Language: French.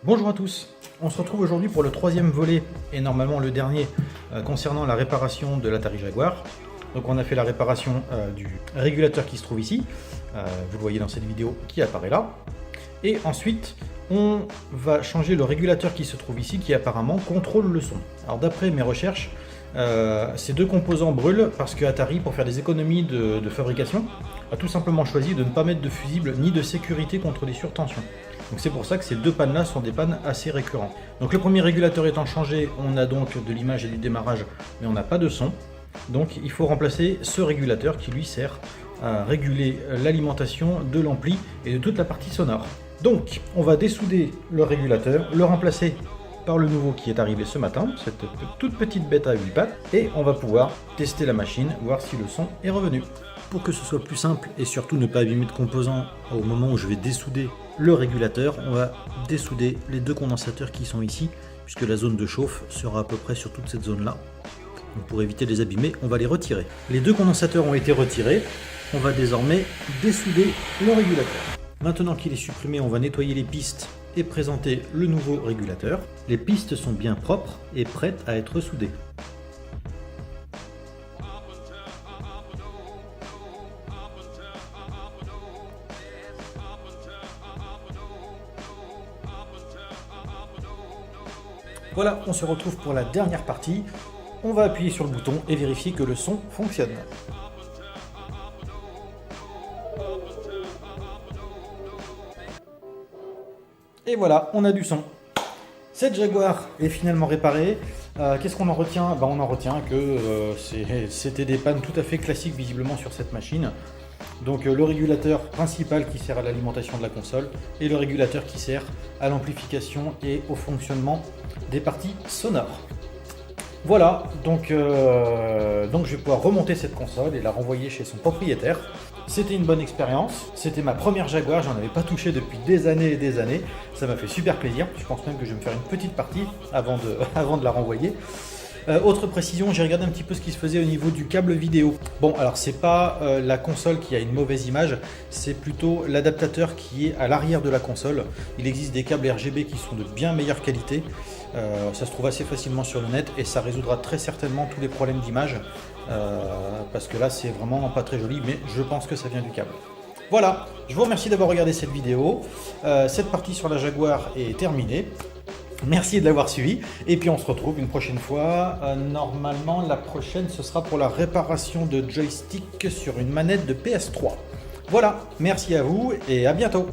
Bonjour à tous, on se retrouve aujourd'hui pour le troisième volet et normalement le dernier concernant la réparation de l'Atari Jaguar. Donc on a fait la réparation du régulateur qui se trouve ici, vous le voyez dans cette vidéo qui apparaît là. Et ensuite on va changer le régulateur qui se trouve ici qui apparemment contrôle le son. Alors d'après mes recherches, ces deux composants brûlent parce que Atari, pour faire des économies de fabrication, a tout simplement choisi de ne pas mettre de fusible ni de sécurité contre les surtensions. Donc c'est pour ça que ces deux pannes là sont des pannes assez récurrentes. Donc le premier régulateur étant changé, on a donc de l'image et du démarrage, mais on n'a pas de son. Donc il faut remplacer ce régulateur qui lui sert à réguler l'alimentation de l'ampli et de toute la partie sonore. Donc on va dessouder le régulateur, le remplacer par le nouveau qui est arrivé ce matin, cette toute petite bête à 8 pattes, et on va pouvoir tester la machine, voir si le son est revenu. Pour que ce soit plus simple et surtout ne pas abîmer de composants au moment où je vais dessouder le régulateur, on va dessouder les deux condensateurs qui sont ici, puisque la zone de chauffe sera à peu près sur toute cette zone là. Donc pour éviter de les abîmer, on va les retirer. Les deux condensateurs ont été retirés, on va désormais dessouder le régulateur. Maintenant qu'il est supprimé, on va nettoyer les pistes et présenter le nouveau régulateur. Les pistes sont bien propres et prêtes à être soudées. Voilà, on se retrouve pour la dernière partie. On va appuyer sur le bouton et vérifier que le son fonctionne. Et voilà, on a du son. Cette Jaguar est finalement réparée. Qu'est-ce qu'on en retient? On en retient que c'était des pannes tout à fait classiques visiblement sur cette machine. Donc le régulateur principal qui sert à l'alimentation de la console et le régulateur qui sert à l'amplification et au fonctionnement des parties sonores. Voilà, donc je vais pouvoir remonter cette console et la renvoyer chez son propriétaire. C'était une bonne expérience, c'était ma première Jaguar, j'en avais pas touché depuis des années et des années. Ça m'a fait super plaisir, je pense même que je vais me faire une petite partie avant de la renvoyer. Autre précision, j'ai regardé un petit peu ce qui se faisait au niveau du câble vidéo. Bon, alors c'est pas la console qui a une mauvaise image, c'est plutôt l'adaptateur qui est à l'arrière de la console. Il existe des câbles RGB qui sont de bien meilleure qualité. Ça se trouve assez facilement sur le net et ça résoudra très certainement tous les problèmes d'image. Parce que là c'est vraiment pas très joli, mais je pense que ça vient du câble. Voilà, je vous remercie d'avoir regardé cette vidéo. Cette partie sur la Jaguar est terminée. Merci de l'avoir suivi et puis on se retrouve une prochaine fois. Normalement la prochaine ce sera pour la réparation de joystick sur une manette de PS3. Voilà, merci à vous et à bientôt.